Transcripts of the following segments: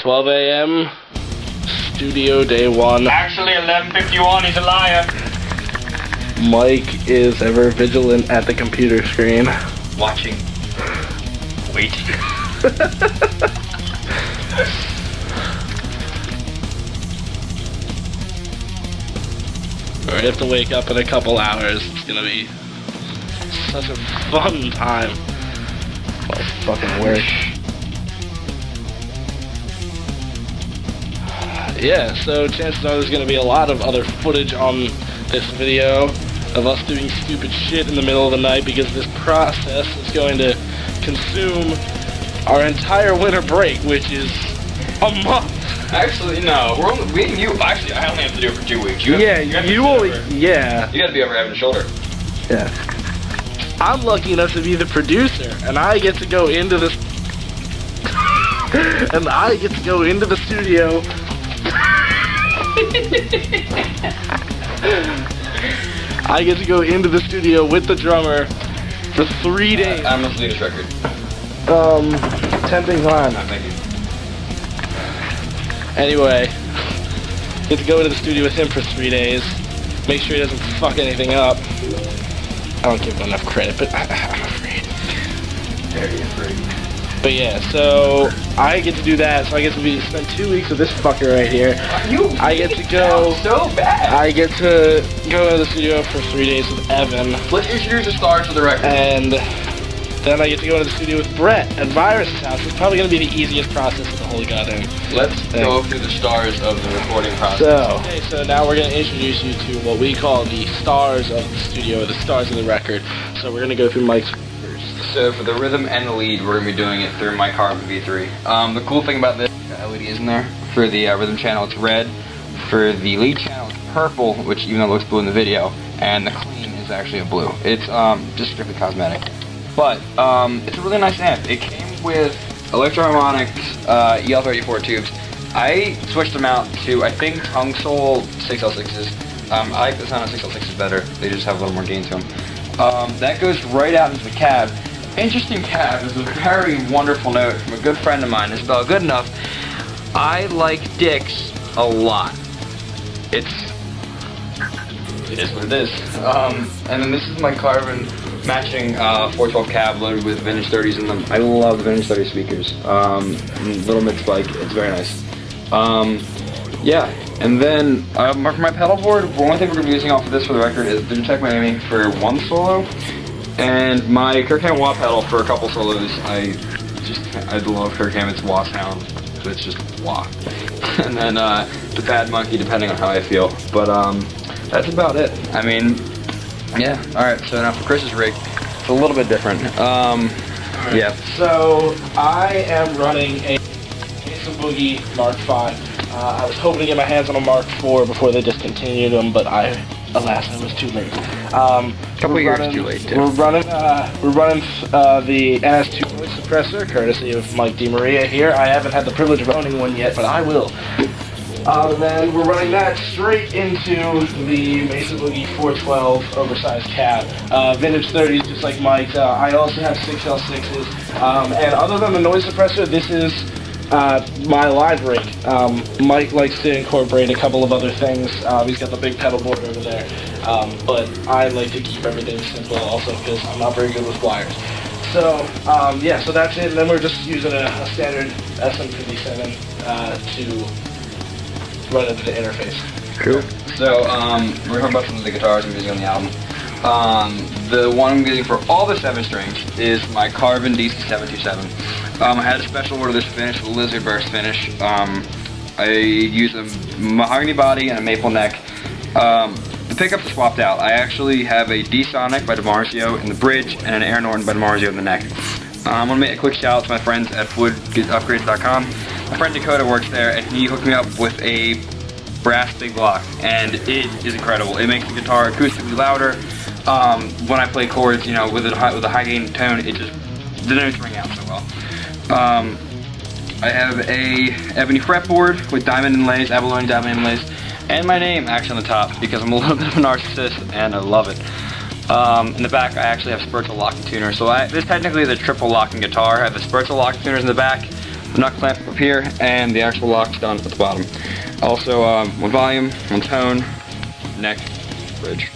12 a.m. Studio day one. Actually, 11:51. He's a liar. Mike is ever vigilant at the computer screen. Watching. Wait. We have to wake up in a couple hours. It's gonna be such a fun time. Oh, fucking work. Yeah, so chances are there's gonna be a lot of other footage on this video of us doing stupid shit in the middle of the night because this process is going to consume our entire winter break, which is a month. Actually, no. We and you. Actually, I only have to do it for 2 weeks. You Yeah. gotta be over having a shoulder. Yeah. I'm lucky enough to be the producer, and I get to go into this, and I get to go into the studio. I get to go into the studio with the drummer for 3 days. I must lead this record. 10 things on. Thank you. Anyway, get to go into the studio with him for 3 days. Make sure he doesn't fuck anything up. I don't give him enough credit, but I'm afraid. Very afraid. But yeah, so I get to do that. So I get to spend 2 weeks with this fucker right here. I get to go. So bad. I get to go to the studio for 3 days with Evan. Let's introduce the stars for the record. And then I get to go to the studio with Brett at Virus's house. It's probably going to be the easiest process of the whole goddamn Let's thing. go through the stars of the recording process. So now we're going to introduce you to what we call the stars of the studio, or the stars of the record. So we're going to go through Mike's first. So for the rhythm and the lead, we're going to be doing it through my Carbon V3. The cool thing about this, the LED is in there. For the rhythm channel, it's red. For the lead channel, it's purple, which even though it looks blue in the video. And the clean is actually a blue. It's just strictly cosmetic. But it's a really nice amp. It came with Electro-Harmonix EL34 tubes. I switched them out to, I think, Tungsol 6L6s. I like the sound of 6L6s better. They just have a little more gain to them. That goes right out into the cab. Interesting cab is a very wonderful note from a good friend of mine, Isabel Goodenough. I like dicks a lot. It is what it is. And then this is my Carbon matching 412 cab loaded with vintage 30s in them. I love the vintage 30 speakers. Little mid spike, it's very nice. Yeah, and then for my pedal board, one thing we're going to be using off of this for the record is Digitech Miami for one solo, and my Kirkham wah pedal for a couple solos. I love Kirkham, it's wah sound, so it's just wah. And then the Bad Monkey, depending on how I feel. But that's about it. I mean, yeah. All right. So now for Chris's rig, it's a little bit different. Yeah. So I am running a Mesa Boogie Mark V. I was hoping to get my hands on a Mark IV before they discontinued them, but alas, I was too late. Couple years too late too. We're running the NS2 voice suppressor, courtesy of Mike DeMaria here. I haven't had the privilege of owning one yet, but I will. Then we're running that straight into the Mesa Boogie 412 oversized cab. Vintage 30s, just like Mike's. I also have 6L6s. And other than the noise suppressor, this is my live rig. Mike likes to incorporate a couple of other things. He's got the big pedal board over there. But I like to keep everything simple also because I'm not very good with wires. So, yeah, so that's it. And then we're just using a standard SM57 to run into the interface. Cool. So, we're talking about some of the guitars I'm using on the album. The one I'm using for all the 7 strings is my Carbon DC727. I had a special order this finish, the Lizard Burst finish. I use a mahogany body and a maple neck. The pickups swapped out. I actually have a D-Sonic by DiMarzio in the bridge and an Air Norton by DiMarzio in the neck. I'm going to make a quick shout out to my friends at woodupgrades.com. My friend Dakota works there, and he hooked me up with a brass big block, and it is incredible. It makes the guitar acoustically louder. When I play chords, you know, with a high gain tone, the notes ring out so well. I have a ebony fretboard with diamond inlays, abalone diamond inlays, and my name actually on the top because I'm a little bit of a narcissist and I love it. In the back, I actually have Spurzel locking tuners. So this technically is a triple locking guitar. I have the Spurzel locking tuners in the back, nut clamp up here, and the actual lock's done at the bottom. Also, one volume, one tone, neck, bridge,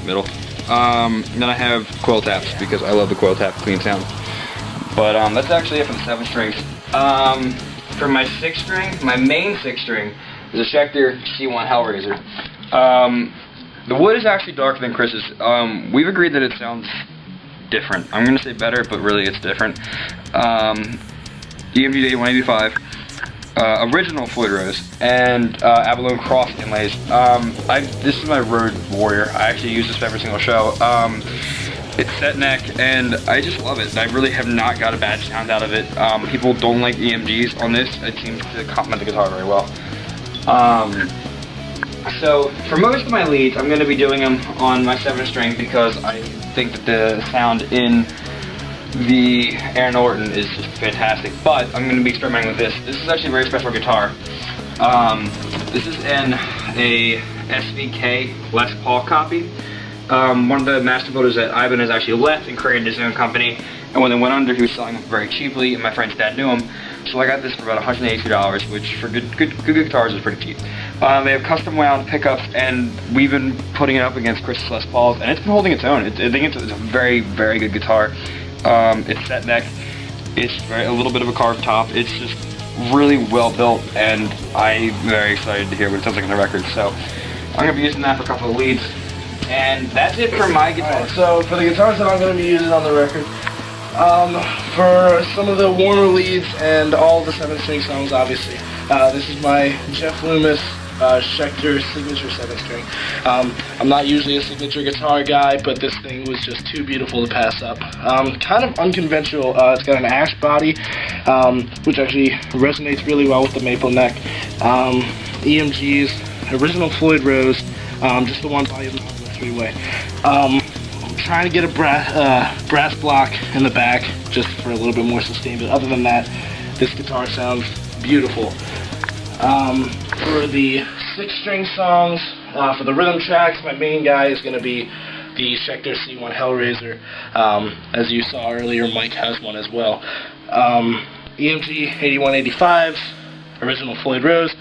middle. Then I have coil taps because I love the coil tap clean sound. But that's actually it for the 7 strings. For my 6 string, my main 6 string is a Schecter C1 Hellraiser. The wood is actually darker than Chris's. We've agreed that it sounds different. I'm gonna say better, but really it's different. EMG 8185, original Floyd Rose, and abalone cross inlays. This is my Road Warrior. I actually use this for every single show. It's set neck, and I just love it. I really have not got a bad sound out of it. People don't like EMGs on this. It seems to complement the guitar very well. So for most of my leads, I'm going to be doing them on my 7 string because I think that the sound in the Aaron Norton is just fantastic. But I'm going to be experimenting with this. This is actually a very special guitar. This is a SVK Les Paul copy. One of the master builders at Ivan has actually left and created his own company, and when they went under, he was selling them very cheaply, and my friend's dad knew him, so I got this for about $182, which for good guitars is pretty cheap. They have custom wound pickups, and we've been putting it up against Chris's Les Pauls, and it's been holding its own. I think it's a very, very good guitar. It's set neck, it's a little bit of a carved top, it's just really well built, and I'm very excited to hear what it sounds like on the record, so I'm going to be using that for a couple of leads. And that's it for my guitar. Right, so for the guitars that I'm going to be using on the record, for some of the warmer leads and all the 7 string songs, obviously, this is my Jeff Loomis Schecter signature 7 string. I'm not usually a signature guitar guy, but this thing was just too beautiful to pass up. Kind of unconventional. It's got an ash body, which actually resonates really well with the maple neck. EMGs, original Floyd Rose, just the one volume. 3-way. Trying to get a brass block in the back just for a little bit more sustain, but other than that, this guitar sounds beautiful. For the 6 string songs, for the rhythm tracks, my main guy is going to be the Schecter C1 Hellraiser. As you saw earlier, Mike has one as well. EMG 8185s, original Floyd Rose,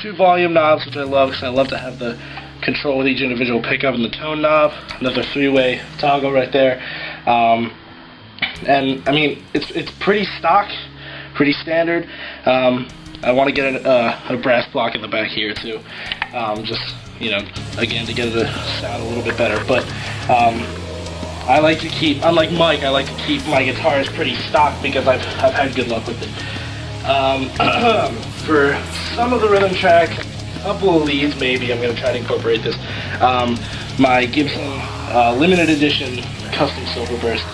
2 volume knobs, which I love because I love to have the control with each individual pickup and the tone knob. Another 3-way toggle right there. And I mean, it's pretty stock, pretty standard. I want to get a brass block in the back here too, just, you know, again to get it to sound a little bit better. But I like to keep, unlike Mike, I like to keep my guitars pretty stock because I've had good luck with it. For some of the rhythm tracks, couple of leads maybe, I'm going to try to incorporate this. My Gibson limited edition custom silver burst.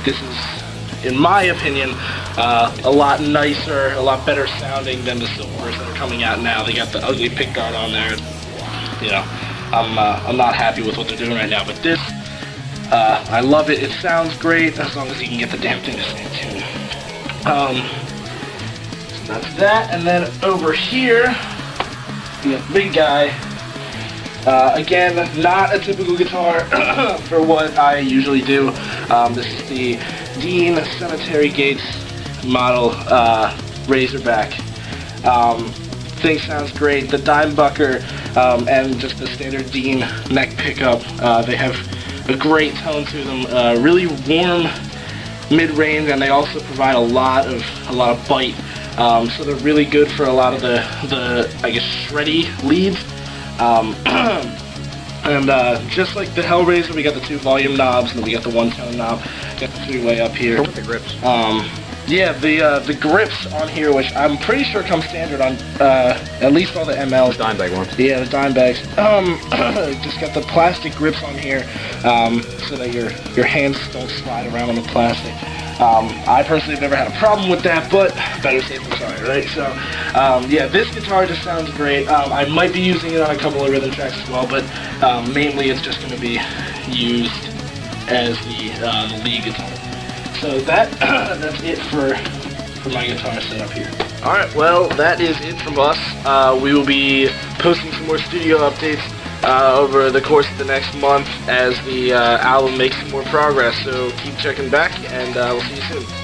This is, in my opinion, a lot nicer, a lot better sounding than the silver bursts that are coming out now. They got the ugly pickguard on there. You know, I'm not happy with what they're doing right now, but this, I love it. It sounds great as long as you can get the damn thing to stay in tune. That's that, and then over here, we got the big guy. Again, not a typical guitar for what I usually do. This is the Dean Cemetery Gates model Razorback. Thing sounds great. The Dimebucker and just the standard Dean neck pickup, they have a great tone to them. Really warm mid-range, and they also provide a lot of bite. So they're really good for a lot of the I guess shreddy leads. And just like the Hellraiser, we got the 2 volume knobs, and then we got the 1 tone knob. Got the 3-way up here. With the grips. Yeah, the grips on here, which I'm pretty sure come standard on at least all the MLs. The dime bag ones. Yeah, the dime bags. Just got the plastic grips on here, so that your hands don't slide around on the plastic. I personally have never had a problem with that, but better safe than sorry, right? So, yeah, this guitar just sounds great. I might be using it on a couple of rhythm tracks as well, but mainly it's just going to be used as the lead guitar. So that's it for my guitar setup here. Alright, well, that is it from us. We will be posting some more studio updates over the course of the next month as the album makes some more progress. So keep checking back, and we'll see you soon.